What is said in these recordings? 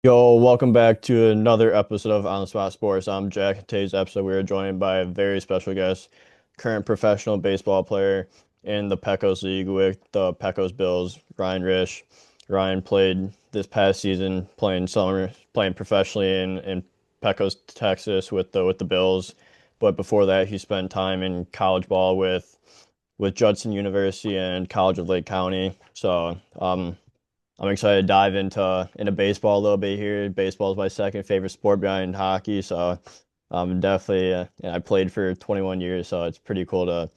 Yo, welcome back to another episode of On the Spot Sports. I'm Jack. Today's episode, we are joined by a very special guest, current professional baseball player in the Pecos League with the Pecos Bills, Ryan Risch. Ryan played this past season playing professionally in Pecos, Texas with the Bills. But before that, he spent time in college ball with Judson University and College of Lake County. I'm excited to dive into baseball a little bit here. Baseball is my second favorite sport behind hockey, so definitely. And I played for 21 years, so it's pretty cool to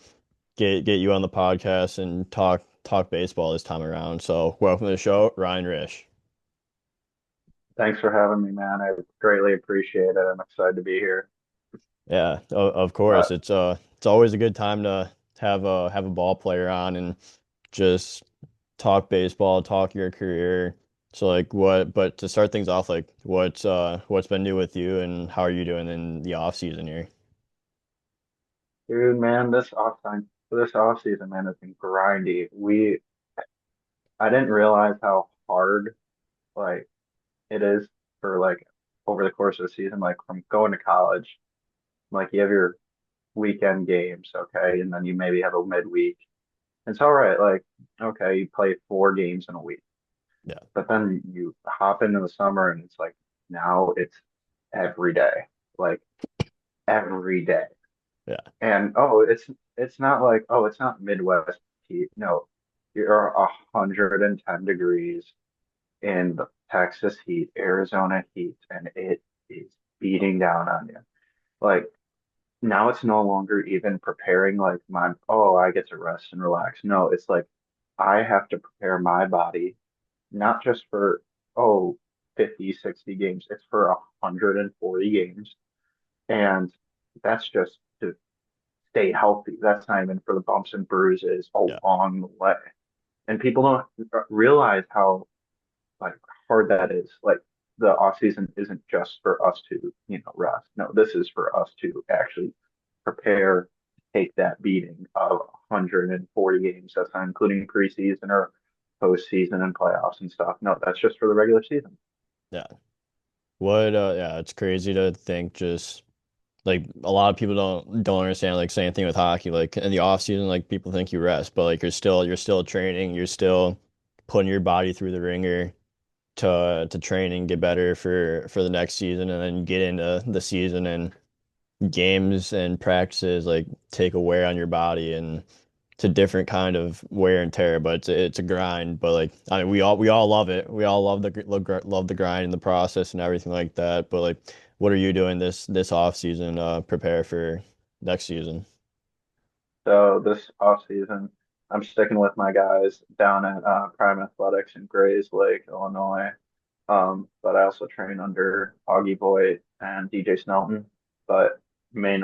get you on the podcast and talk baseball this time around. So welcome to the show, Ryan Risch. Thanks for having me, man. I greatly appreciate it. I'm excited to be here. Yeah, of course. But It's always a good time to have a ball player on and just talk baseball, talk your career. So like but to start things off, like what's been new with you and how are you doing in the off season here? dude, man, this off season, man, has been grindy. I didn't realize how hard like it is for like over the course of the season, like from going to college, like you have your weekend games, okay, and then you maybe have a midweek. It's all right, like okay, you play 4 games in a week, Yeah. but then you hop into the summer and it's like now it's every day, like every day. Yeah. And it's not like, oh, it's not Midwest heat. No, you're 110 degrees in the Texas heat, Arizona heat, and it is beating down on you. Like now it's no longer even preparing like I get to rest and relax. No, it's like I have to prepare my body not just for oh 50, 60 games. It's for 140 games. And that's just to stay healthy. That's not even for the bumps and bruises Yeah. along the way. And people don't realize how like hard that is. Like the off season isn't just for us to, rest. No, this is for us to actually prepare, take that beating of 140 games. That's not including preseason or postseason and playoffs and stuff. No, that's just for the regular season. Yeah. Yeah, it's crazy to think just like a lot of people don't understand like same thing with hockey. Like in the off season, like people think you rest, but like you're still training, you're still putting your body through the ringer to train and get better for the next season and then get into the season and games and practices like take a wear on your body and it's a different kind of wear and tear, but it's a grind. But like I mean, we all love it. We all love the grind and the process and everything like that. But like, what are you doing this off season prepare for next season? So this off season, I'm sticking with my guys down at Prime Athletics in Grays Lake, Illinois. But I also train under Augie Voigt and DJ Snelton. But main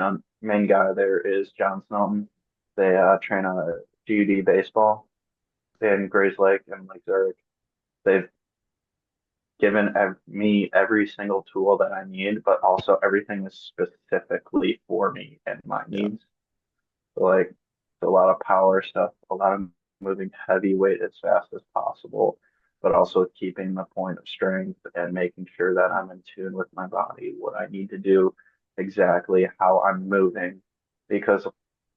guy there is John Snelton. They train on a GUD baseball in Grays Lake and Lake Zurich. They've given me every single tool that I need, but also everything is specifically for me and my Yeah, needs. So like a lot of power stuff, a lot of moving heavy weight as fast as possible, but also keeping the point of strength and making sure that I'm in tune with my body, what I need to do, exactly how I'm moving. Because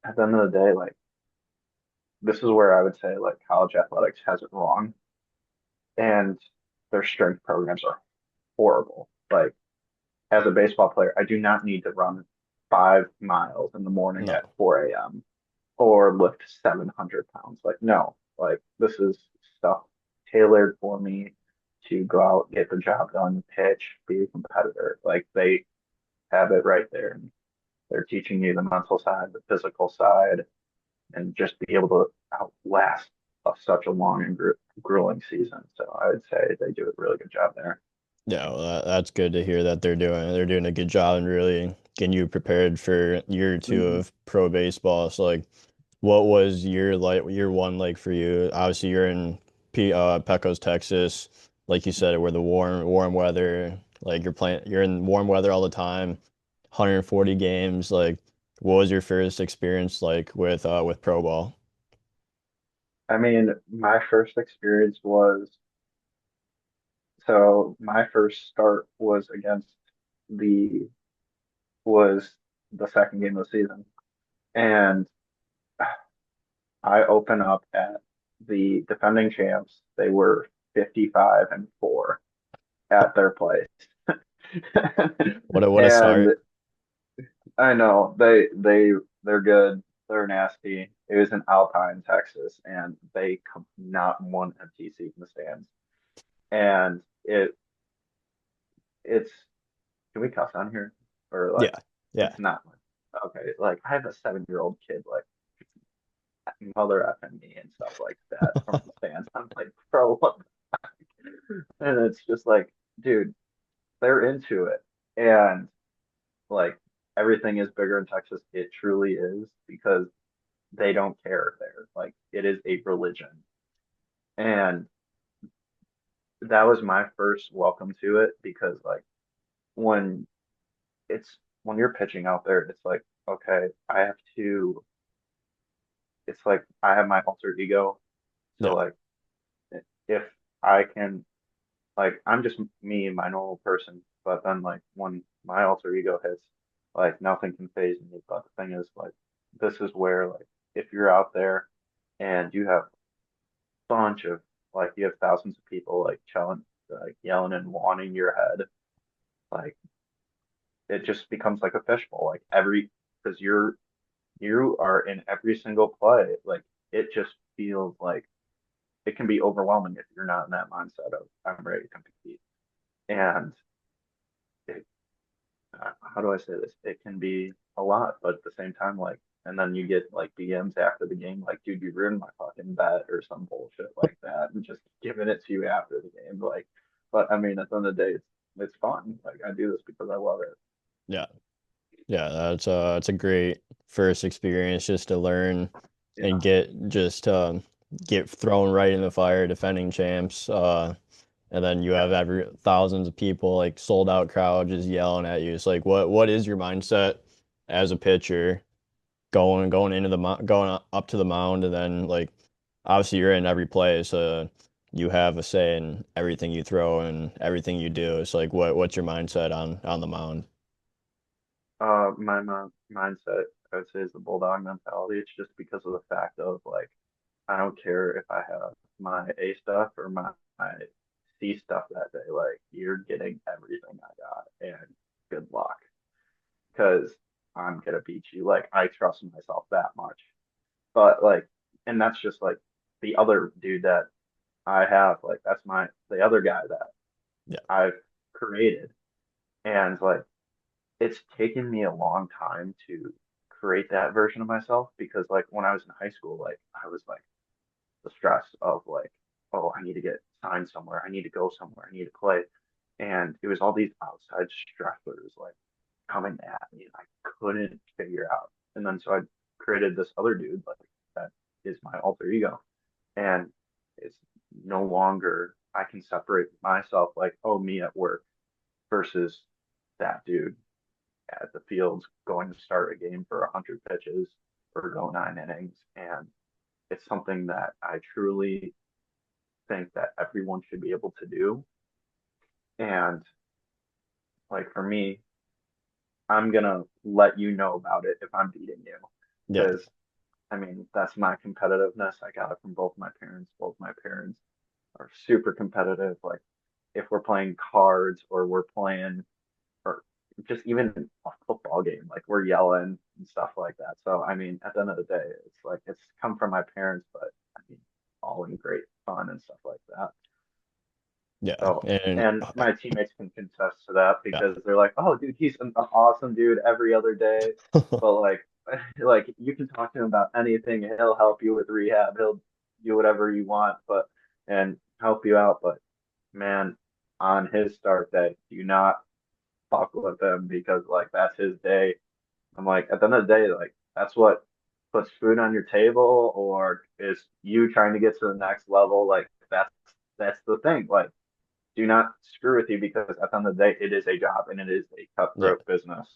at the end of the day, like this is where I would say like college athletics has it wrong, and their strength programs are horrible. Like as a baseball player, I do not need to run 5 miles in the morning at no, 4 a.m. or lift 700 pounds. Like, no, like this is stuff tailored for me to go out, get the job done, pitch, be a competitor. Like they have it right there. And they're teaching you the mental side, the physical side, and just be able to outlast such a long and grueling season. So I would say they do a really good job there. yeah, well, that's good to hear that they're doing a good job and really getting you prepared for year or two Mhm. of pro baseball. So like, what was year one like for you? Obviously, you're in Pecos, Texas, like you said, where the warm weather, like you're in warm weather all the time, 140 games. Like, what was your first experience like with pro ball? I mean, my first experience was So my first start the was the second game of the season, and I open up at the defending champs. They were 55-4 at their place. What a And start. I know they're good. They're nasty. It was in Alpine, Texas, and they come not one empty seat in the stands. And it's can we cuss on here? Or like Yeah. Yeah. it's not okay. Like I have a 7-year-old kid like mother effing me and stuff like that from the stands. I'm like, bro, what? And it's just like, dude, they're into it. And like everything is bigger in Texas. It truly is because they don't care there. Like it is a religion. And that was my first welcome to it because like when when you're pitching out there, it's like, okay, it's like I have my alter ego. So Yeah. like if I can like I'm just me, my normal person, but then like when my alter ego hits, like nothing can phase me. But the thing is like this is where like if you're out there and you have a bunch of like you have thousands of people like yelling and wanting your head, like it just becomes like a fishbowl. Like every because you are in every single play. Like it just feels like it can be overwhelming if you're not in that mindset of I'm ready to compete. And it, how do I say this? It can be a lot, but at the same time, like, and then you get like BMs after the game, like, dude, you ruined my fucking bet or some bullshit like that, and just giving it to you after the game. Like, but I mean, at the end of the day, it's fun. Like, I do this because I love it. Yeah. Yeah. That's a great first experience just to learn and Yeah. get thrown right in the fire, defending champs. And then you have Yeah. every thousands of people like sold out crowd just yelling at you. It's like what is your mindset as a pitcher going into going up to the mound and then like obviously you're in every play, so you have a say in everything you throw and everything you do. It's like what's your mindset on the mound? My mindset, I would say, is the bulldog mentality. It's just because of the fact of like, I don't care if I have my A stuff or my C stuff that day. Like, you're getting everything I got, and good luck, because I'm gonna beat you. Like, I trust myself that much. But like, and that's just like the other dude that I have. Like, that's the other guy that Yeah, I've created, and like it's taken me a long time to create that version of myself because like when I was in high school, like I was like the stress of like, oh, I need to get signed somewhere, I need to go somewhere, I need to play. And it was all these outside stressors like coming at me and I couldn't figure out. And then so I created this other dude like that is my alter ego. And it's no longer I can separate myself like, oh, me at work versus that dude at the fields going to start a game for 100 pitches or go 9 innings. And it's something that I truly think that everyone should be able to do. And like for me, I'm going to let you know about it if I'm beating you. yeah, Because I mean, that's my competitiveness. I got it from both my parents. Both my parents are super competitive. Like if we're playing cards or we're playing or just even a football game, like we're yelling and stuff like that. So I mean, at the end of the day, it's like it's come from my parents, but I mean, all in great fun and stuff like that. yeah, So, and and my teammates can contest to that yeah, because they're like, "Oh, dude, he's an awesome dude every other day." But like, like you can talk to him about anything, and he'll help you with rehab. He'll do whatever you want, but and help you out. But man, on his start day, do not fuck with him because like that's his day. I'm like, at the end of the day, like that's what puts food on your table or is you trying to get to the next level. Like that's the thing. Like, do not screw with you because at the end of the day, it is a job and it is a yeah, cutthroat business.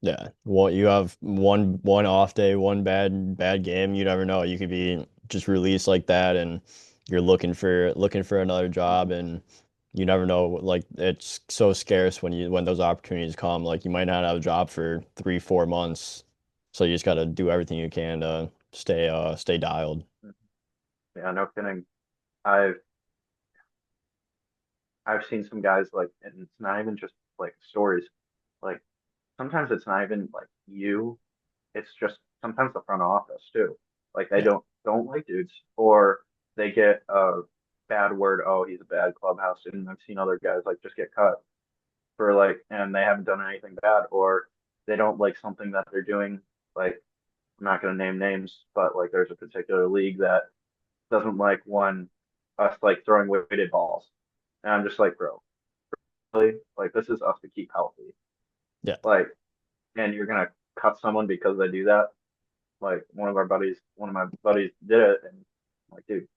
yeah. Well, you have one off day, one bad game. You never know. You could be just released like that, and you're looking for another job, and you never know. Like it's so scarce when those opportunities come. Like you might not have a job for 3, 4 months, so you just got to do everything you can to stay dialed. Yeah, no kidding. I've I've seen some guys like, and it's not even just like stories. Like sometimes it's not even like you. It's just sometimes the front office too. Like they Yeah, don't like dudes, or they get a bad word. Oh, he's a bad clubhouse student. I've seen other guys like just get cut for like, and they haven't done anything bad, or they don't like something that they're doing. Like I'm not gonna name names, but like there's a particular league that doesn't like when us like throwing weighted balls, and I'm just like, bro, really? Like this is us to keep healthy. yeah, Like, and you're gonna cut someone because they do that? Like one of my buddies did it, and I'm like, dude,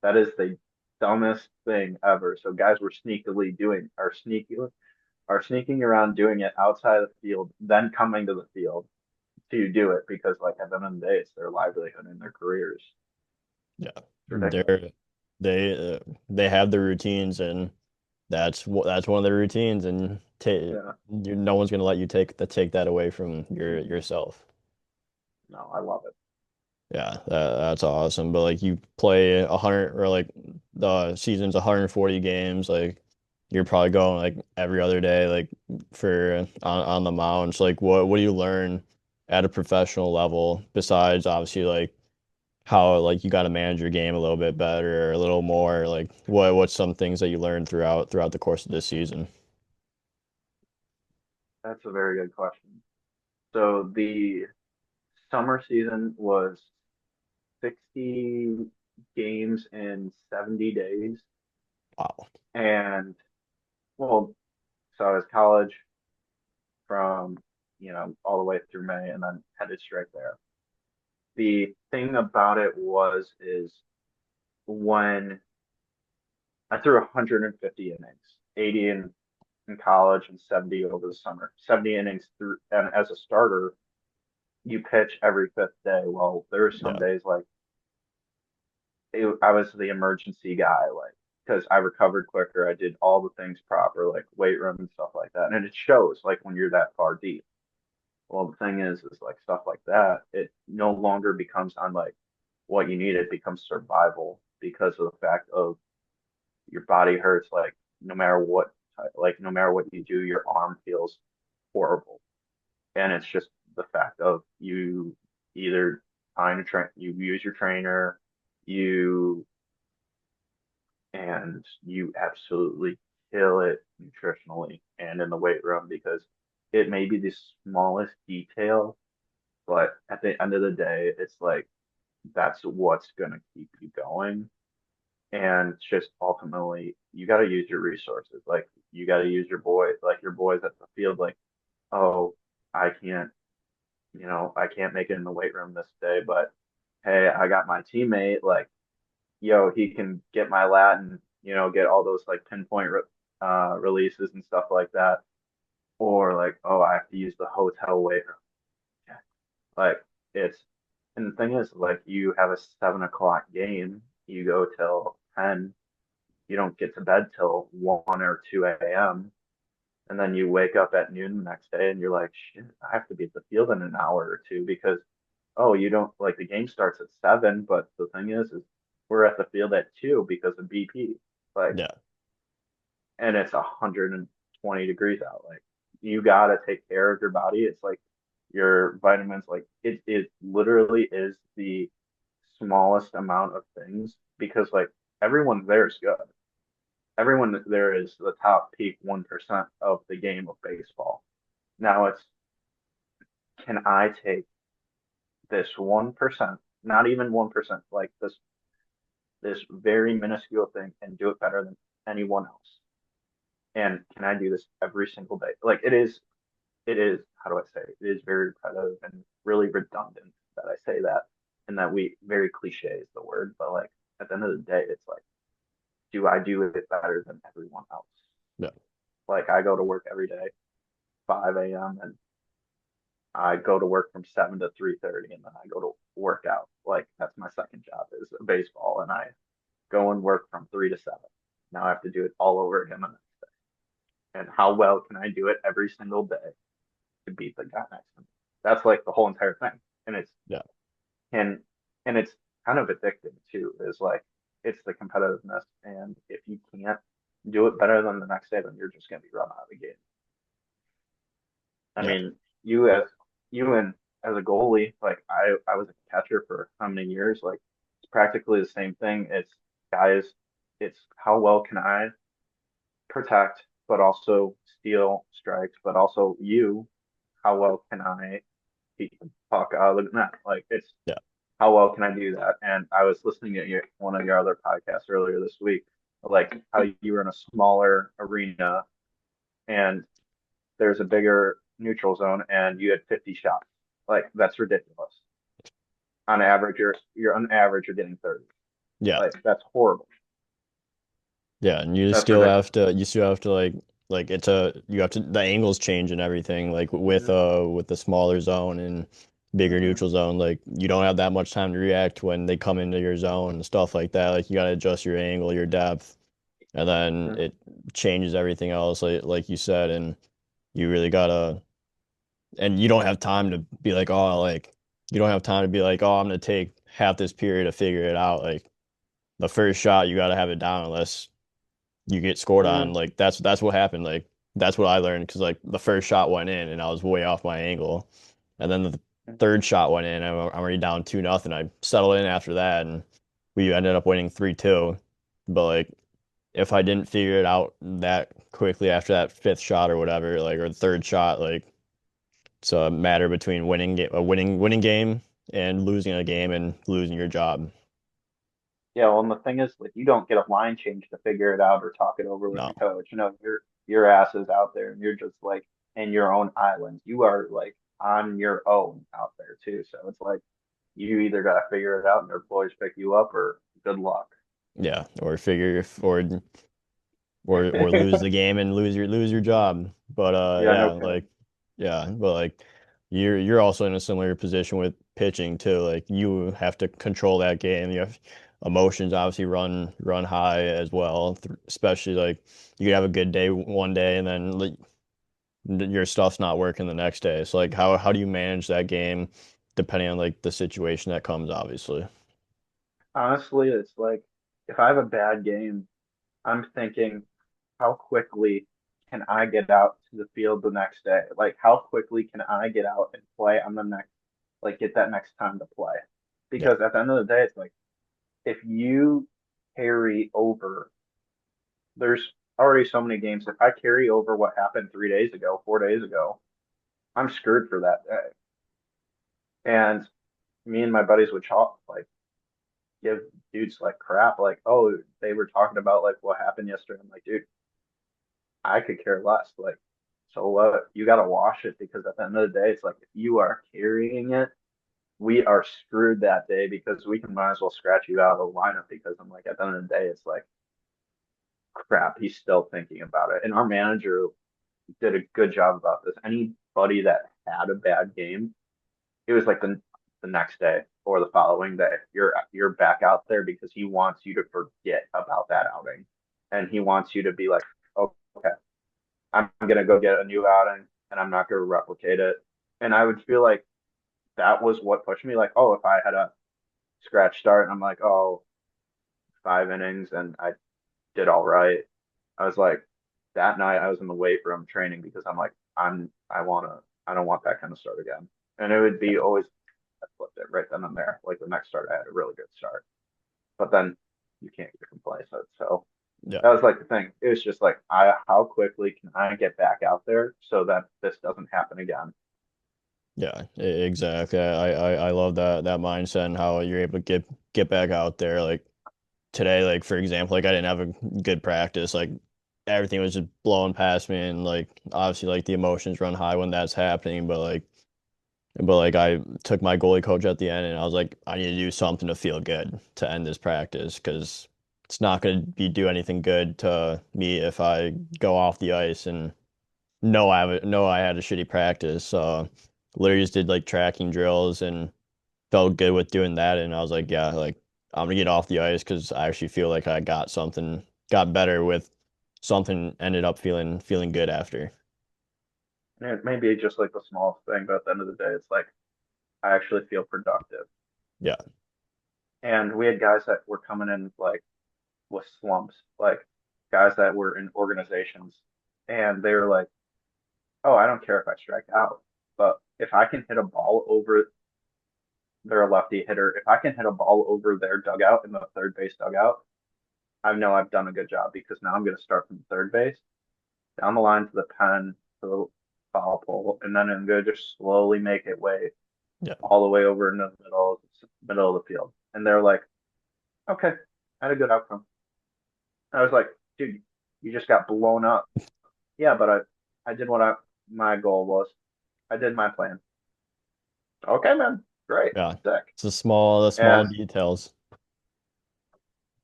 that is the dumbest thing ever. So guys were sneakily doing are sneaking around doing it outside of the field, then coming to the field to do it because like at the end of the day, it's their livelihood and their careers. yeah. It's ridiculous. They have the routines, and that's one of the routines, and Yeah. no one's gonna let you take that away from yourself. No, I love it. Yeah, that's awesome. But like you play 100 or like the season's 140 games, like you're probably going like every other day, like for on the mound. So like what do you learn at a professional level besides obviously like how like you got to manage your game a little bit better or a little more? Like what's some things that you learned throughout the course of this season? That's a very good question. So the summer season was 60 games in 70 days. Wow. And well, so I was college from, all the way through May and then headed straight there. The thing about it is when I threw 150 innings, 80 in college and 70 over the summer, 70 innings through, and as a starter, you pitch every fifth day. Well, there were some Yeah. days like I was the emergency guy, like because I recovered quicker, I did all the things proper, like weight room and stuff like that, and it shows like when you're that far deep. Well, the thing is like stuff like that, it no longer becomes on like what you need, it becomes survival because of the fact of your body hurts like no matter what no matter what you do, your arm feels horrible. And it's just the fact of you either find a you use your trainer, you and you absolutely kill it nutritionally and in the weight room because it may be the smallest detail, but at the end of the day, it's like that's what's going to keep you going. And just ultimately, you got to use your resources. Like, you got to use your boys at the field. Like, oh, I can't, I can't make it in the weight room this day, but hey, I got my teammate. Like, yo, he can get my lat and, get all those like pinpoint releases and stuff like that. Or like, oh, I have to use the hotel weight room. Yeah. Like it's, and the thing is, like, you have a 7 o'clock game, you go till 10, you don't get to bed till 1 or 2 a.m. And then you wake up at noon the next day and you're like, shit, I have to be at the field in an hour or two because, oh, you don't like the game starts at 7, but the thing is we're at the field at 2 because of BP. Like, Yeah. and it's 120 degrees out. Like, you gotta take care of your body. It's like your vitamins, like it literally is the smallest amount of things because like everyone there is good. Everyone there is the top peak 1% of the game of baseball. Now it's, can I take this 1%, not even 1%, like this very minuscule thing and do it better than anyone else? And can I do this every single day? Like it is, how do I say it? It is very repetitive and really redundant that I say that and that we very cliche is the word, but like at the end of the day, it's like, do I do it better than everyone else? Yeah. Like I go to work every day, 5 a.m. and I go to work from 7 to 3:30 and then I go to work out. Like that's my second job is baseball and I go and work from 3 to 7. Now I have to do it all over again. And how well can I do it every single day to beat the guy next to me? That's like the whole entire thing. And Yeah. and and it's kind of addictive too, is like it's the competitiveness. And if you can't do it better than the next day, then you're just gonna be run out of the game. I Yeah. mean, you as you and as a goalie, like I was a catcher for how many years? Like it's practically the same thing. It's guys, it's how well can I protect, but also steal strikes, but also how well can I keep the puck out of the net? Like it's Yeah. how well can I do that? And I was listening to one of your other podcasts earlier this week, like how you were in a smaller arena and there's a bigger neutral zone and you had 50 shots. Like that's ridiculous. On average, you're on average you're getting 30. Yeah. Like that's horrible. Yeah, and That's ridiculous. you still have to like it's a you have to the angles change and everything like Mm-hmm. with the smaller zone and bigger Mm-hmm. neutral zone like you don't have that much time to react when they come into your zone and stuff like that. Like you got to adjust your angle, your depth, and then Mm-hmm. it changes everything else like you said and you really gotta and you don't have time to be like oh like you don't have time to be like oh I'm gonna take half this period to figure it out like the first shot you got to have it down unless you get scored on. Mm-hmm. Like that's what happened. Like that's what I learned because like the first shot went in and I was way off my angle, and then the third shot went in. I'm already down 2-0. I settled in after that, and we ended up winning 3-2. But like if I didn't figure it out that quickly after that fifth shot or whatever, like or the third shot, like it's a matter between winning game and losing a game and losing your job. Yeah, well, and the thing is, like, you don't get a line change to figure it out or talk it over with No. your coach. Your ass is out there, and you're just like in your own island. You are like on your own out there too. So it's like you either got to figure it out, and their boys pick you up, or good luck. Yeah, or figure or lose the game and lose your job. But Yeah, yeah, no kidding. like yeah, but like you're also in a similar position with pitching too. Like you have to control that game. You have emotions obviously run high as well, especially like you could have a good day one day and then like, your stuff's not working the next day. So like how do you manage that game depending on like the situation that comes obviously. Honestly, it's like if I have a bad game, I'm thinking, how quickly can I get out to the field the next day? Like, how quickly can I get out and play on the next, like, get that next time to play? Yeah. Because at the end of the day, it's like, if you carry over, there's already so many games. If I carry over what happened 3 days ago, 4 days ago, I'm screwed for that day. And me and my buddies would talk, like, give dudes like crap, like, oh, they were talking about like what happened yesterday. I'm like, dude, I could care less. Like, so what? You got to wash it because at the end of the day, it's like if you are carrying it, we are screwed that day because we can might as well scratch you out of the lineup because I'm like, at the end of the day, it's like, crap, he's still thinking about it. And our manager did a good job about this. Anybody that had a bad game, it was like the next day or the following day, you're back out there because he wants you to forget about that outing, and he wants you to be like, oh, okay, I'm gonna go get a new outing and I'm not gonna replicate it. And I would feel like that was what pushed me. Like, oh, if I had a scratch start and I'm like, oh, 5 innings and I did all right. I was like, that night I was in the weight room training because I'm like, I don't want that kind of start again. And it would be always, I flipped it right then and there. Like the next start, I had a really good start, but then you can't get complacent. So Yeah. that was like the thing. It was just like, how quickly can I get back out there so that this doesn't happen again? Yeah, exactly. I love that mindset and how you're able to get back out there. Like today, like for example, like I didn't have a good practice. Like everything was just blowing past me, and like obviously like the emotions run high when that's happening. But like I took my goalie coach at the end, and I was like, I need to do something to feel good to end this practice because it's not going to be do anything good to me if I go off the ice and no, I had a shitty practice. So literally just did like tracking drills and felt good with doing that. And I was like, yeah, like I'm gonna get off the ice because I actually feel like I got something got better with something ended up feeling good after. And it may be just like the smallest thing, but at the end of the day, it's like I actually feel productive. Yeah. And we had guys that were coming in like with slumps, like guys that were in organizations, and they were like, "Oh, I don't care if I strike out, but if I can hit a ball over, they're a lefty hitter. If I can hit a ball over their dugout in the third base dugout, I know I've done a good job because now I'm going to start from third base down the line to the pen to the foul pole, and then I'm going to just slowly make it way Yeah. all the way over into the middle of the field." And they're like, "Okay, I had a good outcome." I was like, "Dude, you just got blown up." Yeah, but I did what my goal was. I did my plan. Okay, man, great, Yeah. sick. It's the small And details.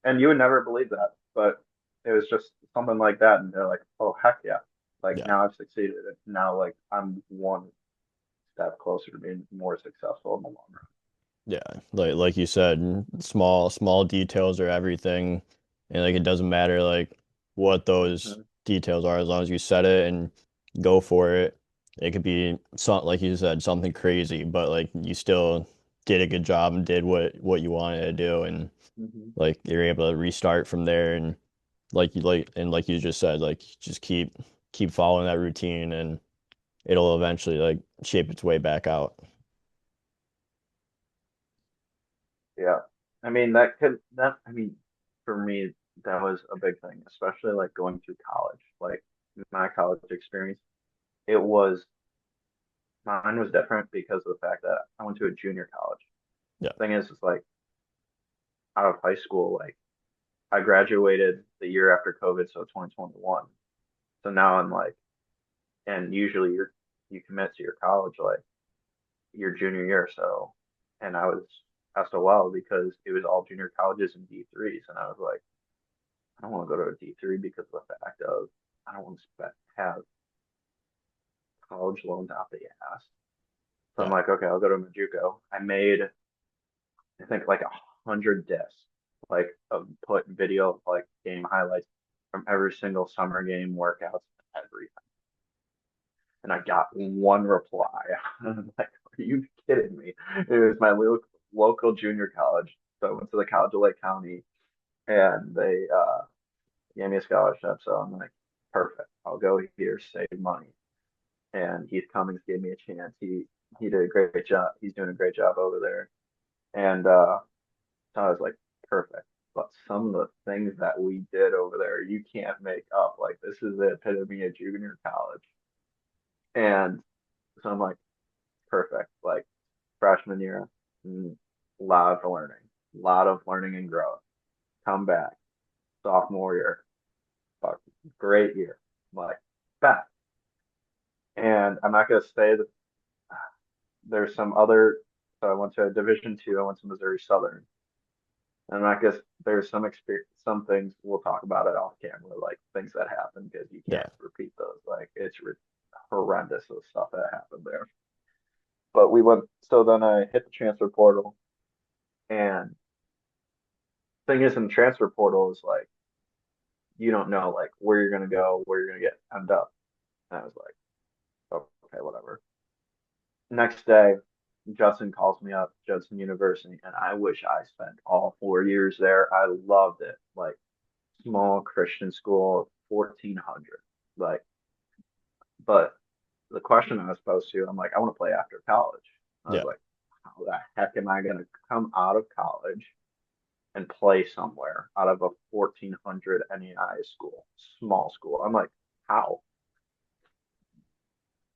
you would never believe that, but it was just something like that, and they're like, "Oh heck yeah!" Like Yeah. now I've succeeded. Now like I'm one step closer to being more successful in the long Yeah, like you said, small details are everything, and like it doesn't matter like what those run. details are as long as you set it and go for it. It could be some like you said something crazy, but like you still did a good job and did what you wanted to do, and Hmm. like you're able to restart from there, and like you just said, like just keep following that routine, and it'll eventually like shape its way back out. Yeah. I mean, that could, that, I mean, for me, that was a big thing, especially like going through college. Like my college experience, it was, mine was different because of the fact that I went to a junior college. Yeah, Thing is, it's like out of high school, like I graduated the year after COVID, so 2021. So now I'm like, and usually you commit to your college like your junior year. So, and I was SOL because it was all junior colleges and D3s. And I was like, I don't want to go to a D3 because of the fact of I don't want to have college loans out the ass. So I'm yeah, like, okay, I'll go to Majuco. I made, I think, like 100 discs, like of put video of like game highlights from every single summer game, workouts, everything. And I got one reply. I'm like, are you kidding me? It was my local junior college. So I went to the College of Lake County and they gave me a scholarship. So I'm like, perfect. I'll go here, save money. And Heath Cummings gave me a chance. He did a great job. He's doing a great job over there. And so I was like, perfect. But some of the things that we did over there, you can't make up. Like this is the epitome of junior college. And so I'm like, perfect. Like freshman year, mm, lot of learning and growth. Come back, sophomore year, fuck, great year. Like back. And I'm not gonna say that there's some other. So I went to Division 2. I went to Missouri Southern, and I guess there's some experience, some things we'll talk about it off camera, like things that happen because you yeah, can't repeat those. Like it's horrendous the stuff that happened there. But we went. So then I hit the transfer portal, and thing is, in the transfer portal is like you don't know like where you're gonna go, where you're gonna get end up. And I was like, oh, okay, whatever. Next day, Judson calls me up, Judson University, and I wish I spent all 4 years there. I loved it. Like small Christian school, 1400. Like, but the question I was supposed to, I'm like, I want to play after college. I was yeah, like, how the heck am I going to come out of college and play somewhere out of a 1400 NEI school, small school? I'm like, how?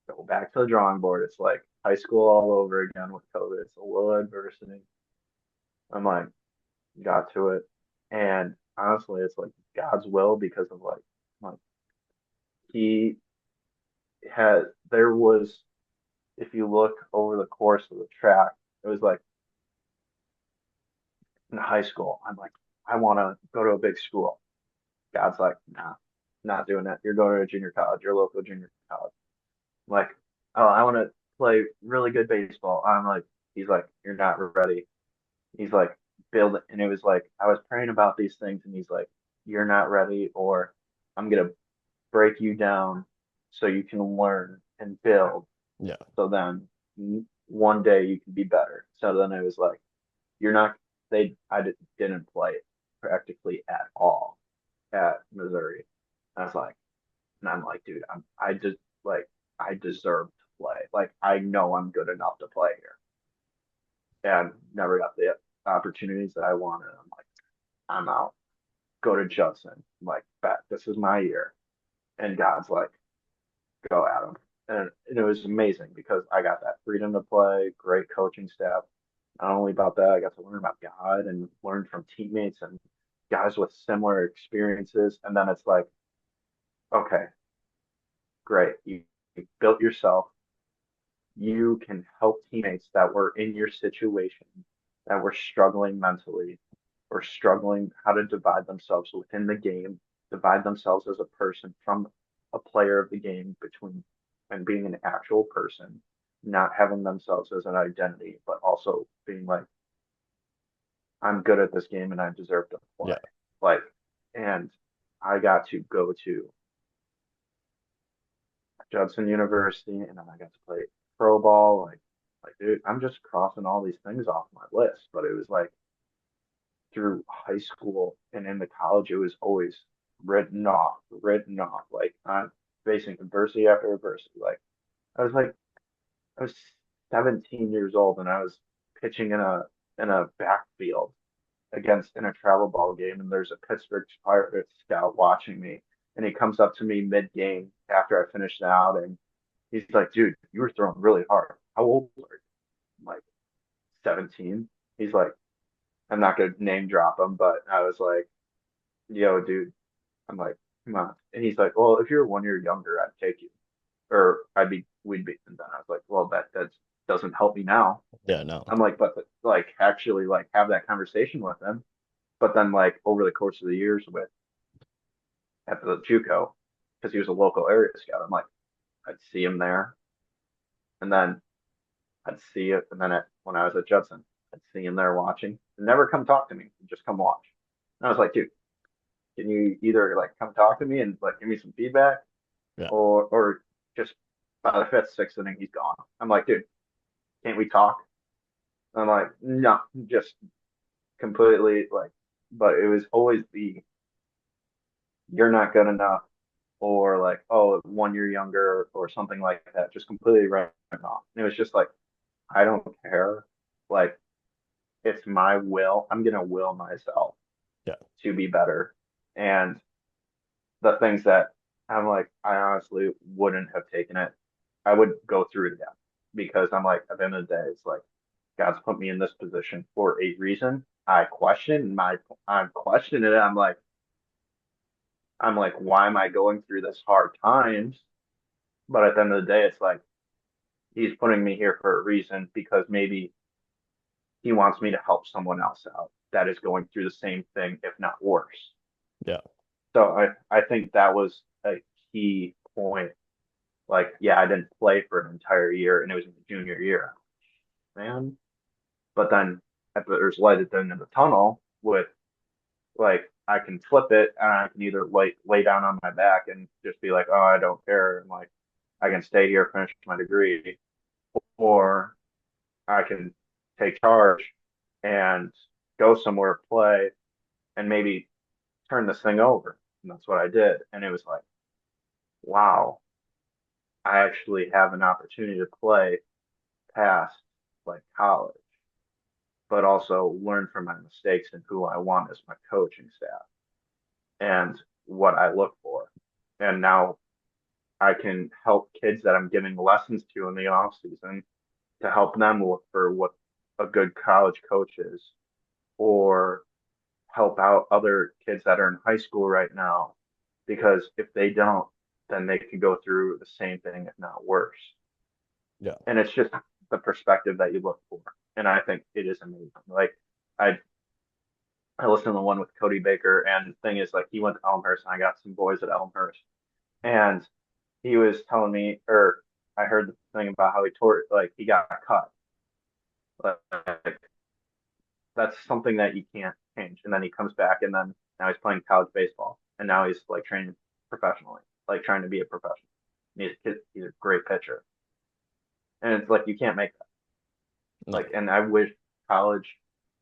Go back to the drawing board. It's like high school all over again with COVID. It's a little adversity. I'm like, got to it. And honestly, it's like God's will because of like he had, there was, if you look over the course of the track, it was like in high school, I'm like, I want to go to a big school. God's like, nah, not doing that. You're going to a junior college, your local junior college. I'm like, oh, I want to play really good baseball. I'm like, he's like, you're not ready. He's like, build it. And it was like, I was praying about these things, and he's like, you're not ready, or I'm gonna break you down so you can learn and build. Yeah. So then one day you can be better. So then it was like, you're not, didn't play practically at all at Missouri. I was like, and I'm like, dude, I just like, I deserve to play. Like, I know I'm good enough to play here, and never got the opportunities that I wanted. I'm like, I'm out. Go to Judson. I'm like, bet this is my year. And God's like, go at him. And it was amazing because I got that freedom to play, great coaching staff. Not only about that, I got to learn about God and learn from teammates and guys with similar experiences. And then it's like, okay, great. You built yourself. You can help teammates that were in your situation, that were struggling mentally or struggling how to divide themselves within the game, divide themselves as a person from a player of the game between and being an actual person, not having themselves as an identity, but also being like, I'm good at this game and I deserve to play. Yeah. Like, and I got to go to Judson University, and then I got to play pro ball. Like, dude, I'm just crossing all these things off my list. But it was like through high school and into college, it was always written off, written off. Like I'm facing adversity after adversity. Like I was like, I was 17 years old, and I was pitching in a backfield against in a travel ball game, and there's a Pittsburgh Pirates scout watching me, and he comes up to me mid game after I finished the outing. He's like, dude, you were throwing really hard. How old are you? I'm like 17. He's like, I'm not gonna name drop him, but I was like, yo, dude. I'm like, come on. And he's like, well, if you're 1 year younger, I'd take you, or we'd be. And then I was like, well, that doesn't help me now. Yeah. No. I'm like, but like actually like have that conversation with him. But then like over the course of the years with at the JUCO, because he was a local area scout, I'm like, I'd see him there, and then I'd see it, and then when I was at Judson, I'd see him there watching. And never come talk to me, just come watch. And I was like, dude, can you either like come talk to me and like give me some feedback, Yeah. or just by the fifth, sixth inning, he's gone. I'm like, dude, can't we talk? I'm like, no, just completely like, but it was always the you're not good enough, or like, oh, 1 year younger, or something like that, just completely written off. And it was just like, I don't care. Like, it's my will. I'm gonna will myself Yeah. to be better. And the things that I'm like, I honestly wouldn't have taken it. I would go through it again because I'm like, at the end of the day, it's like God's put me in this position for a reason. I'm questioning it. I'm like, why am I going through this hard times? But at the end of the day, it's like he's putting me here for a reason because maybe he wants me to help someone else out that is going through the same thing, if not worse. Yeah. So I think that was a key point. Like, yeah, I didn't play for an entire year, and it was in the junior year, man. But then there's light at the end of the tunnel with like I can flip it, and I can either lay down on my back and just be like, oh, I don't care, and like I can stay here, finish my degree, or I can take charge and go somewhere, play, and maybe turn this thing over. And that's what I did. And it was like, wow, I actually have an opportunity to play past like college, but also learn from my mistakes and who I want as my coaching staff and what I look for. And now I can help kids that I'm giving lessons to in the off season to help them look for what a good college coach is, or help out other kids that are in high school right now. Because if they don't, then they could go through the same thing, if not worse. Yeah. And it's just the perspective that you look for. And I think it is amazing. Like I I listened to the one with Cody Baker, and the thing is like he went to Elmhurst, and I got some boys at Elmhurst, and he was telling me, or I heard the thing about how he tore like he got cut. Like that's something that you can't change. And then he comes back, and then Now he's playing college baseball, and now he's like training professionally, like trying to be a professional. And he's a great pitcher, and it's like you can't make that. Like, No. and I wish college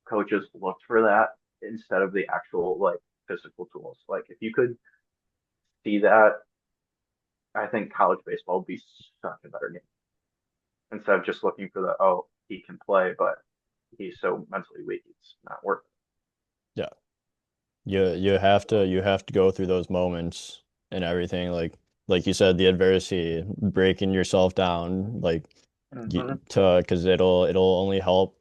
coaches looked for that instead of the actual like physical tools. Like, if you could see that, I think college baseball would be such a better game instead of just looking for the, oh, he can play, but he's so mentally weak, it's not worth Yeah. You have to go through those moments and everything like you said, the adversity, breaking yourself down, like it. you to because it'll only help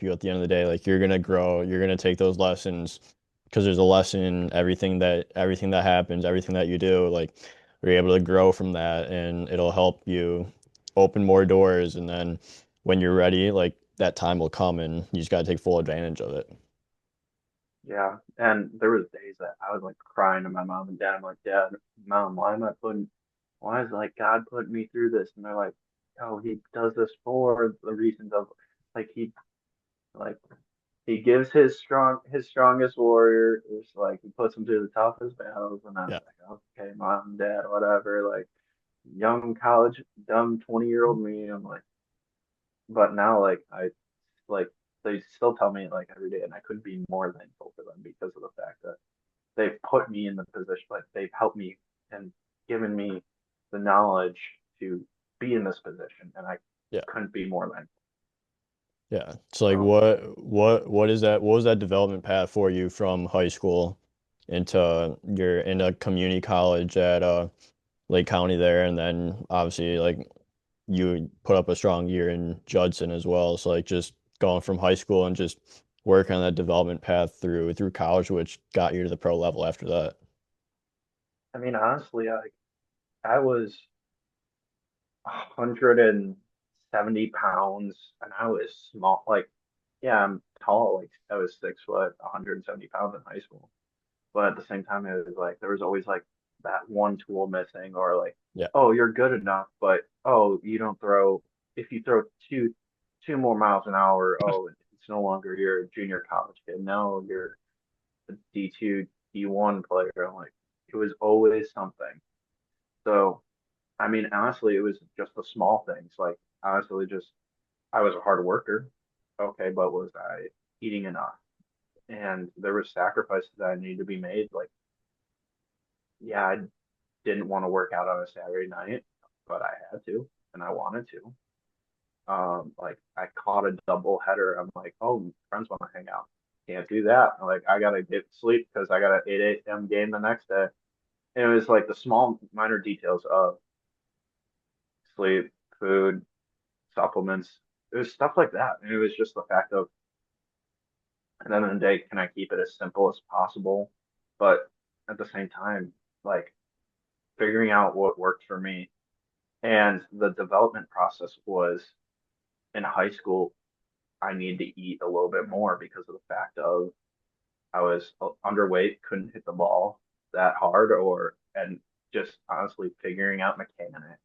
you at the end of the day. Like you're gonna grow, you're gonna take those lessons because there's a lesson in everything that happens, everything that you do. Like you're able to grow from that, and it'll help you open more doors. And then when you're ready, like that time will come, and you just gotta take full advantage of it. Yeah, and there was days that I was like crying to my mom and dad. I'm like, Dad, Mom, why is like God putting me through this? And they're like, oh, he does this for the reasons of like like he gives his strongest warrior. It's like he puts him through the toughest battles, and I was Yeah. like, okay, Mom, Dad, whatever. Like young college, dumb 20-year-old me. I'm like, but now like they still tell me like every day, and I couldn't be more thankful for them because of the fact that they've put me in the position, like they've helped me and given me the knowledge to be in this position, and I Yeah. couldn't be more thankful. Yeah. It's like So, what was that development path for you from high school into your into community college at Lake County there, and then obviously like you put up a strong year in Judson as well. So like just going from high school and just working on that development path through college, which got you to the pro level after that. I mean, honestly, I was 170 pounds, and I was small. Like, yeah, I'm tall. Like, I was 6 foot, 170 pounds in high school. But at the same time, it was like there was always like that one tool missing, or like, Yeah. oh, you're good enough, but oh, you don't throw. If you throw two more miles an hour, oh, it's no longer your junior college kid. No, you're a D2, D1 player. I'm like, it was always something. So, I mean, honestly, it was just the small things. Like, honestly, just I was a hard worker. Okay, but was I eating enough? And there were sacrifices that I needed to be made. Like, yeah, I didn't want to work out on a Saturday night, but I had to and I wanted to. Like I caught a double header. I'm like, oh, friends want to hang out. Can't do that. Like I gotta get sleep because I got an 8 a.m. game the next day. And it was like the small minor details of sleep, food, supplements. It was stuff like that. And it was just the fact of at the end of the day, can I keep it as simple as possible? But at the same time, like figuring out what worked for me. And the development process was in high school, I needed to eat a little bit more because of the fact of I was underweight, couldn't hit the ball that hard, and just honestly figuring out mechanics,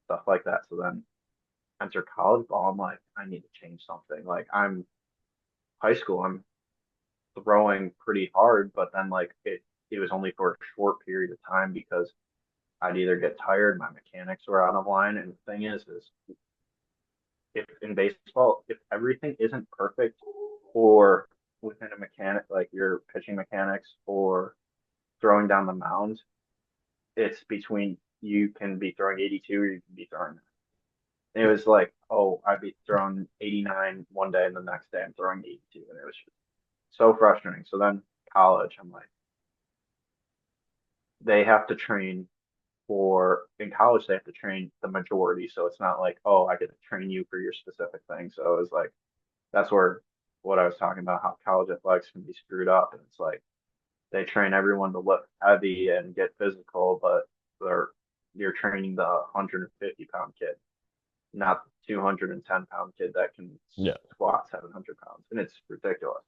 stuff like that. So then enter college ball, I'm like, I need to change something. Like I'm high school, I'm throwing pretty hard, but then like it was only for a short period of time because I'd either get tired, my mechanics were out of line, and the thing is if in baseball, if everything isn't perfect or within a mechanic, like your pitching mechanics or throwing down the mound, it's between you can be throwing 82 or you can be throwing. And it was like, oh, I'd be throwing 89 one day and the next day I'm throwing 82. And it was just so frustrating. So then college, I'm like, they have to train in college, they have to train the majority. So it's not like, oh, I get to train you for your specific thing. So it was like, that's where what I was talking about, how college athletics can be screwed up. And it's like they train everyone to lift heavy and get physical, but they're you're training the 150-pound kid, not the 210-pound kid that can Yeah. squat 700 pounds. And it's ridiculous.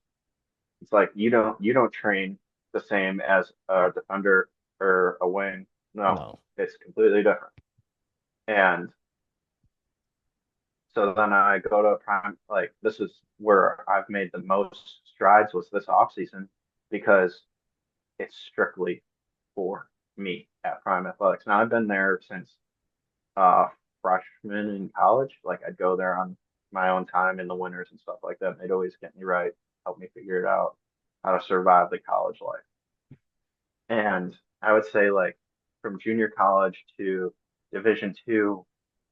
It's like you don't train the same as a defender or a wing. No, No. it's completely different. And so then I go to prime, like this is where I've made the most strides was this off season because it's strictly for me at Prime Athletics. Now I've been there since uh freshman in college. Like I'd go there on my own time in the winters and stuff like that. And they'd always get me right, help me figure it out, how to survive the college life. And I would say like from junior college to Division 2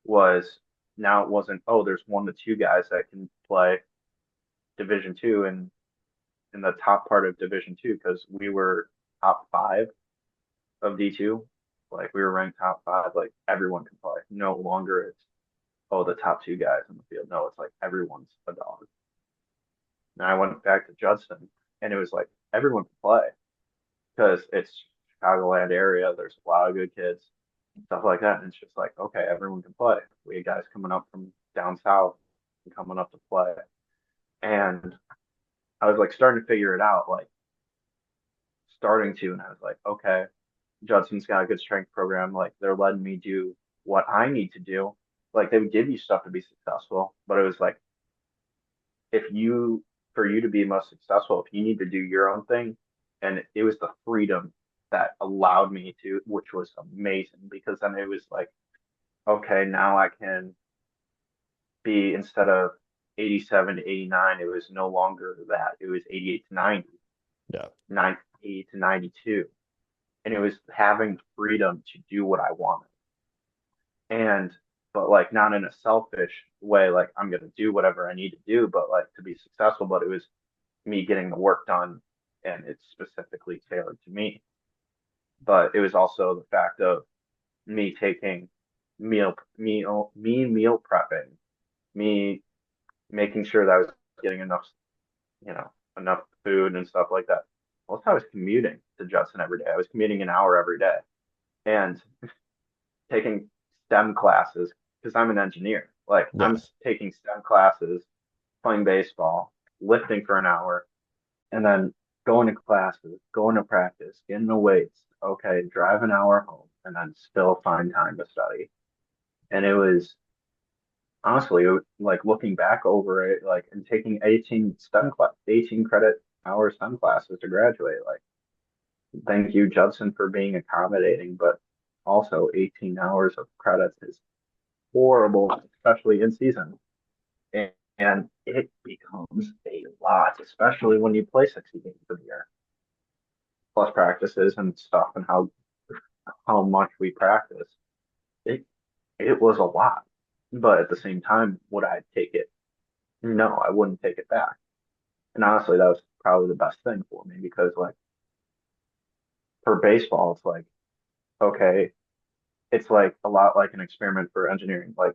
was now it wasn't, oh, there's 1 to 2 guys that can play Division 2 and in the top part of Division 2 because we were top 5 of D2. Like we were ranked top 5, like everyone can play. No longer it's, oh, the top 2 guys in the field. No, it's like everyone's a dog. And I went back to Judson and it was like everyone can play because it's Chicagoland area. There's a lot of good kids, stuff like that. And it's just like, okay, everyone can play. We had guys coming up from down south and coming up to play. And I was like starting to figure it out, like starting to, and I was like, okay, Judson's got a good strength program. Like they're letting me do what I need to do. Like they would give you stuff to be successful, but it was like if you for you to be most successful, if you need to do your own thing, and it was the freedom that allowed me to, which was amazing because then it was like, okay, now I can be instead of 87 to 89, it was no longer that. It was 88 to 90, Yeah. 90 to 92. And it was having freedom to do what I wanted. And but like not in a selfish way, like I'm gonna do whatever I need to do, but like to be successful. But it was me getting the work done and it's specifically tailored to me. But it was also the fact of me taking meal prepping, me making sure that I was getting enough, enough food and stuff like that. Also, I was commuting to Judson every day. I was commuting an hour every day and taking STEM classes because I'm an engineer. Like I'm Yeah. taking STEM classes, playing baseball, lifting for an hour, and then going to classes, going to practice, getting the weights. Okay, drive an hour home, and then still find time to study. And it was honestly like looking back over it, like and taking 18 credit hour STEM classes to graduate. Like, thank you, Judson, for being accommodating, but also 18 hours of credits is horrible, especially in season. And it becomes a lot, especially when you play 60 games a year, plus practices and stuff, and how much we practice. It it was a lot, but at the same time, would I take it? No, I wouldn't take it back. And honestly, that was probably the best thing for me because, like, for baseball, it's like, okay, it's like a lot like an experiment for engineering. Like,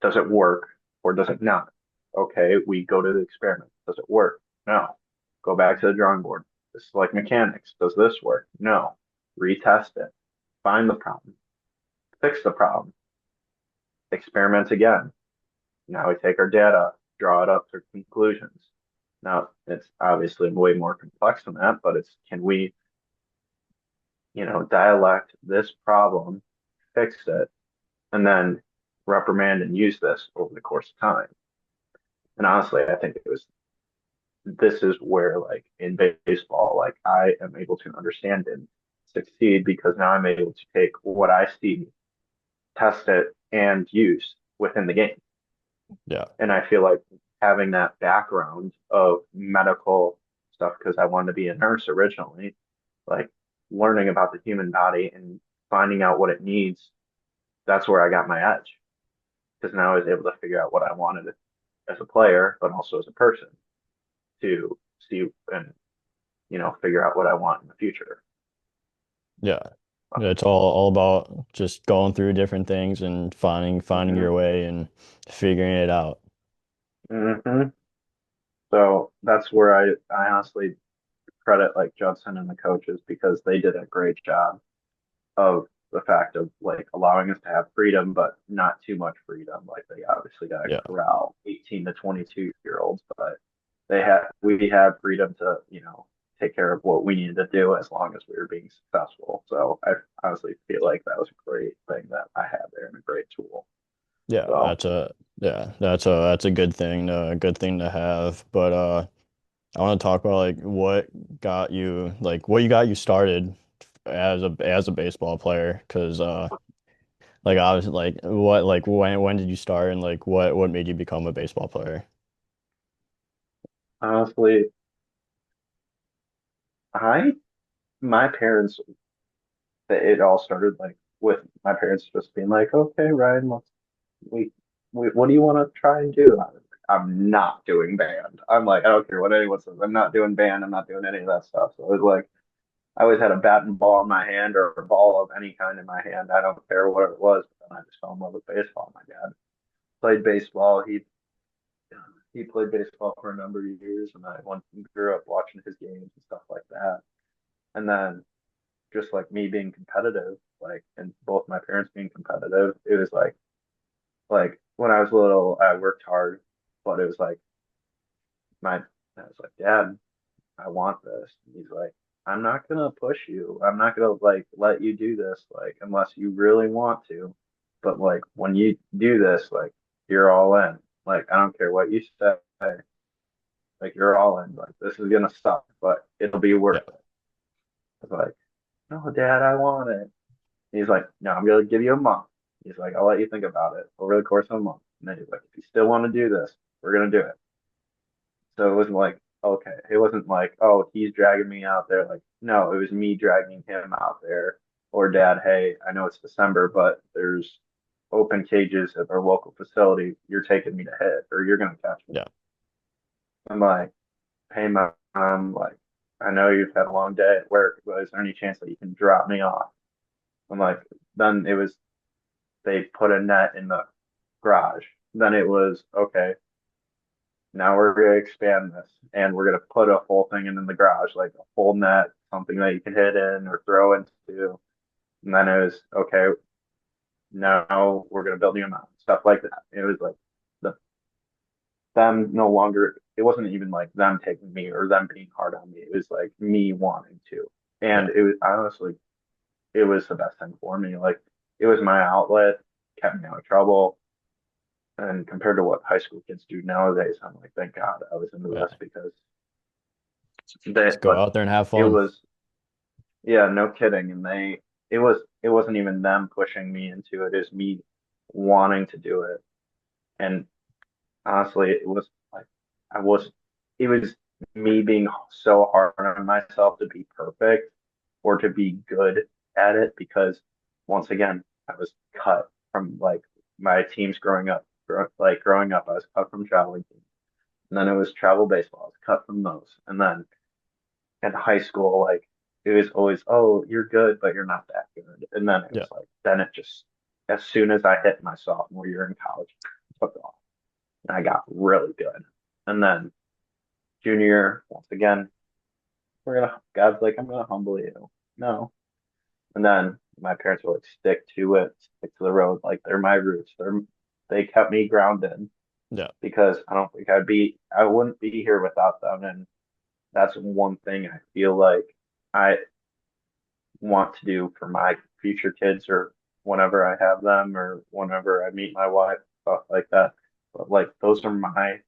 does it work or does it not? Okay, we go to the experiment. Does it work? No. Go back to the drawing board. This is like mechanics. Does this work? No. Retest it. Find the problem. Fix the problem. Experiment again. Now we take our data, draw it up to conclusions. Now it's obviously way more complex than that, but it's can we, dialect this problem, fix it, and then reprimand and use this over the course of time. And honestly, I think this is where like in baseball, like I am able to understand and succeed because now I'm able to take what I see, test it, and use within the game. Yeah. And I feel like having that background of medical stuff, because I wanted to be a nurse originally, like learning about the human body and finding out what it needs, that's where I got my edge. Because now I was able to figure out what I wanted as a player, but also as a person to see and, figure out what I want in the future. Yeah. Yeah, it's all about just going through different things and finding Mm-hmm. your way and figuring it out. Mm-hmm. So that's where I honestly credit like Judson and the coaches because they did a great job of the fact of like allowing us to have freedom, but not too much freedom. Like they obviously got to Yeah. corral 18 to 22-year olds, but we had freedom to, take care of what we needed to do as long as we were being successful. So I honestly feel like that was a great thing that I had there and a great tool. Yeah, So that's a good thing to have. But I want to talk about like what you got you started as a baseball player, because like I was like when did you start and like what made you become a baseball player? Honestly, I my parents, it all started like with my parents just being like, okay, Ryan, we, what do you want to try and do? I'm not doing band. I'm like, I don't care what anyone says. I'm not doing band. I'm not doing any of that stuff. So it was like, I always had a bat and ball in my hand or a ball of any kind in my hand. I don't care what it was. But then I just fell in love with baseball. My dad played baseball. He played baseball for a number of years, and I went and grew up watching his games and stuff like that. And then just like me being competitive, like and both my parents being competitive, it was like when I was little, I worked hard, but it was like my I was like, Dad, I want this. And he's like, I'm not gonna push you. I'm not gonna like let you do this, like unless you really want to. But like when you do this, like you're all in. Like I don't care what you say, like you're all in. Like this is gonna suck, but it'll be Yeah. worth it. I was like, no, Dad, I want it. He's like, no, I'm gonna give you a month. He's like, I'll let you think about it over the course of a month. And then he's like, if you still want to do this, we're gonna do it. So it wasn't like, okay, it wasn't like, oh, he's dragging me out there. Like, no, it was me dragging him out there. Or Dad, hey, I know it's December, but there's open cages at our local facility. You're taking me to hit, or you're gonna catch me. Yeah. I'm like, hey, Mom, like, I know you've had a long day at work, but is there any chance that you can drop me off? I'm like, then it was they put a net in the garage. Then it was okay. Now we're gonna expand this, and we're gonna put a whole thing in the garage, like a full net, something that you can hit in or throw into. And then it was okay. Now we're gonna build you a mound, stuff like that. It was like the them no longer. It wasn't even like them taking me or them being hard on me. It was like me wanting to, Yeah. and it was honestly it was the best thing for me. Like it was my outlet, kept me out of trouble. And compared to what high school kids do nowadays, I'm like, thank God I was into Yeah. this because Just go but out there and have it fun. was, yeah, no kidding. And it wasn't even them pushing me into it. It was me wanting to do it. And honestly, it was like, I was, it was me being so hard on myself to be perfect or to be good at it because once again, I was cut from like my teams growing up. Growing up, I was cut from traveling teams. And then it was travel baseball. I was cut from those. And then in high school, like it was always, oh, you're good, but you're not that good. And then it Yeah. was like, then it just, as soon as I hit my sophomore year in college, it took off. And I got really good. And then junior year, once again, God's like, I'm gonna humble you. No. And then my parents were like, stick to it, stick to the road. Like they're my roots. They kept me grounded Yeah. because I don't think I wouldn't be here without them. And that's one thing I feel like I want to do for my future kids or whenever I have them or whenever I meet my wife, stuff like that. But like those are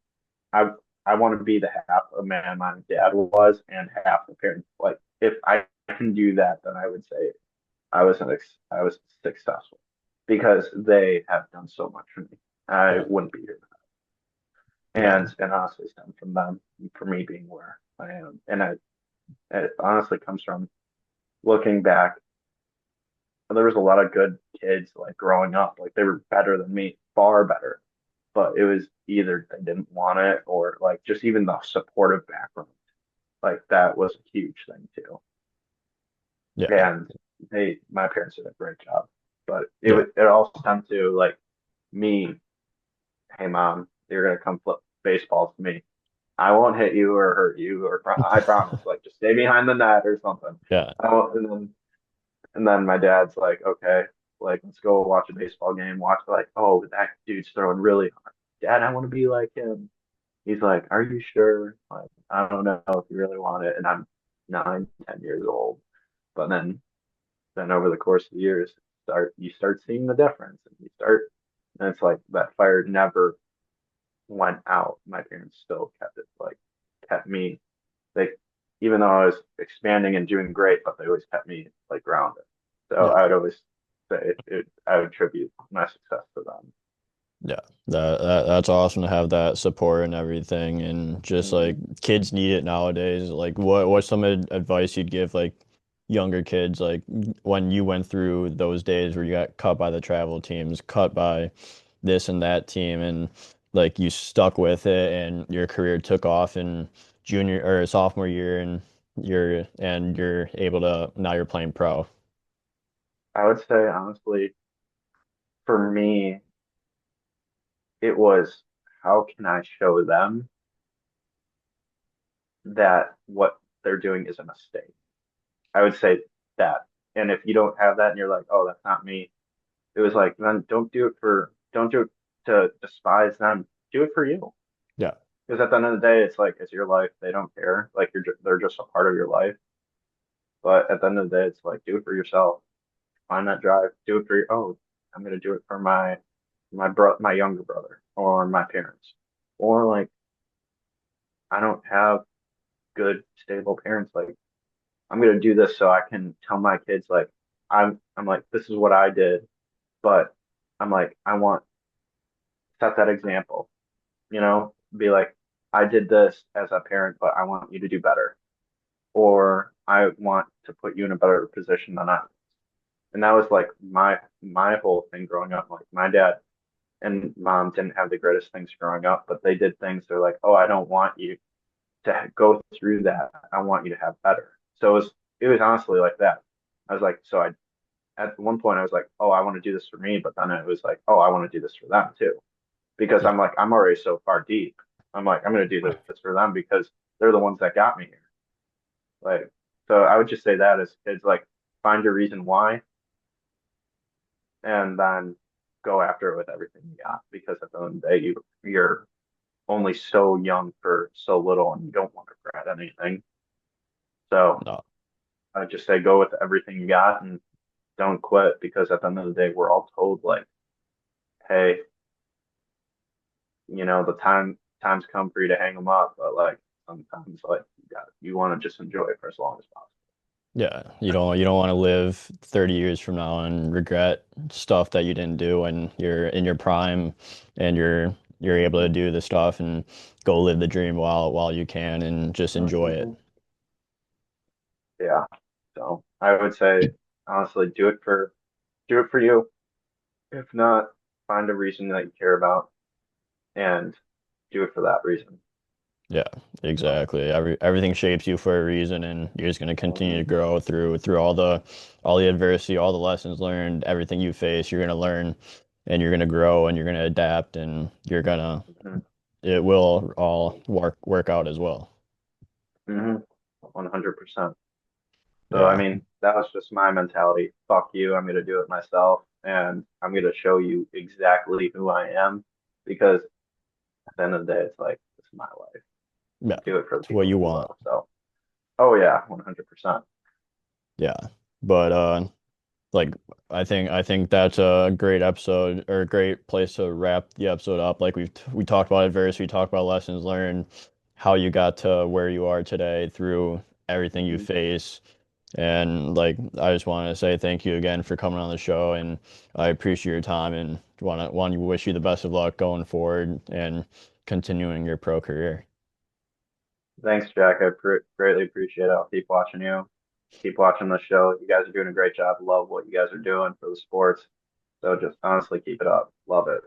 I I want to be the half a man my dad was and half the parent. Like if I can do that, then I would say I was successful because they have done so much for me. I Yeah. wouldn't be here. Yeah. And honestly stemmed from them for me being where I am. And it honestly comes from looking back, there was a lot of good kids like growing up. Like they were better than me, far better. But it was either they didn't want it or like just even the supportive background. Like that was a huge thing too. Yeah. And my parents did a great job. But Yeah. it all stemmed to like me, hey mom, you're gonna come flip baseballs to me. I won't hit you or hurt you or I promise. Like just stay behind the net or something. Yeah. I won't, and then my dad's like, okay, like let's go watch a baseball game. Watch like, oh, that dude's throwing really hard. Dad, I want to be like him. He's like, are you sure? Like, I don't know if you really want it. And I'm 9, 10 years old. But then over the course of the years, you start seeing the difference, and and it's like that fire never went out. My parents still kept it like kept me. they, even though I was expanding and doing great, but they always kept me like grounded. So Yeah. I would always say I would attribute my success to them. Yeah, that's awesome to have that support and everything, and just like Hmm. kids need it nowadays. Like, what's some advice you'd give like younger kids, like when you went through those days where you got cut by the travel teams, cut by this and that team, and like you stuck with it, and your career took off in junior or sophomore year, and you're able to now you're playing pro. I would say honestly, for me, it was how can I show them that what they're doing is a mistake? I would say that. And if you don't have that and you're like, oh, that's not me, it was like, then don't do it to despise them. Do it for you. Yeah, Because at the end of the day, it's like, it's your life. They don't care. Like they're just a part of your life. But at the end of the day, it's like, do it for yourself. Find that drive. Do it for your, oh, I'm going to do it for my younger brother or my parents. Or like, I don't have good, stable parents. Like, I'm going to do this so I can tell my kids, like, I'm like, this is what I did. But I'm like, I want set that example, be like, I did this as a parent, but I want you to do better, or I want to put you in a better position than I. And that was like my whole thing growing up. Like my dad and mom didn't have the greatest things growing up, but they did things. They're like, oh, I don't want you to go through that. I want you to have better. So it was honestly like that. I was like, so I at one point I was like, oh, I want to do this for me, but then it was like, oh, I want to do this for them too, because yeah, I'm like, I'm already so far deep. I'm like, I'm gonna do this for them because they're the ones that got me here. Like, so I would just say that as kids, like, find your reason why, and then go after it with everything you got. Because at the end of the day, you're only so young for so little, and you don't want to regret anything. So no, I would just say go with everything you got and don't quit. Because at the end of the day, we're all told like, hey, the times come for you to hang them up, but like sometimes like you want to just enjoy it for as long as possible. yeah, you don't want to live 30 years from now and regret stuff that you didn't do when you're in your prime and you're able to Hmm. do the stuff and go live the dream while you can and just enjoy it. Hmm. Yeah. So I would say honestly, do it for you. If not, find a reason that you care about and do it for that reason. Yeah, So, exactly. Everything shapes you for a reason, and you're just going to continue to mhm, grow through all the adversity, all the lessons learned, everything you face. You're going to learn, and you're going to grow, and you're going to adapt, and mhm, it will all work out as well. 100%. So, I Yeah, mean, that was just my mentality. Fuck you. I'm going to do it myself. And I'm going to show you exactly who I am because at the end of the day, it's like, it's my life. yeah, Do it for the it's what people you that you want. love. So, oh, yeah, 100%. Yeah, but like I think that's a great episode or a great place to wrap the episode up. Like we talked about adversity, we talked about lessons learned, how you got to where you are today through everything you Hmm. face. And like I just want to say thank you again for coming on the show, and I appreciate your time and want to wish you the best of luck going forward and continuing your pro career. Thanks, Jack. I greatly appreciate it. I'll keep watching you. Keep watching the show. You guys are doing a great job. Love what you guys are doing for the sports. So just honestly keep it up. Love it.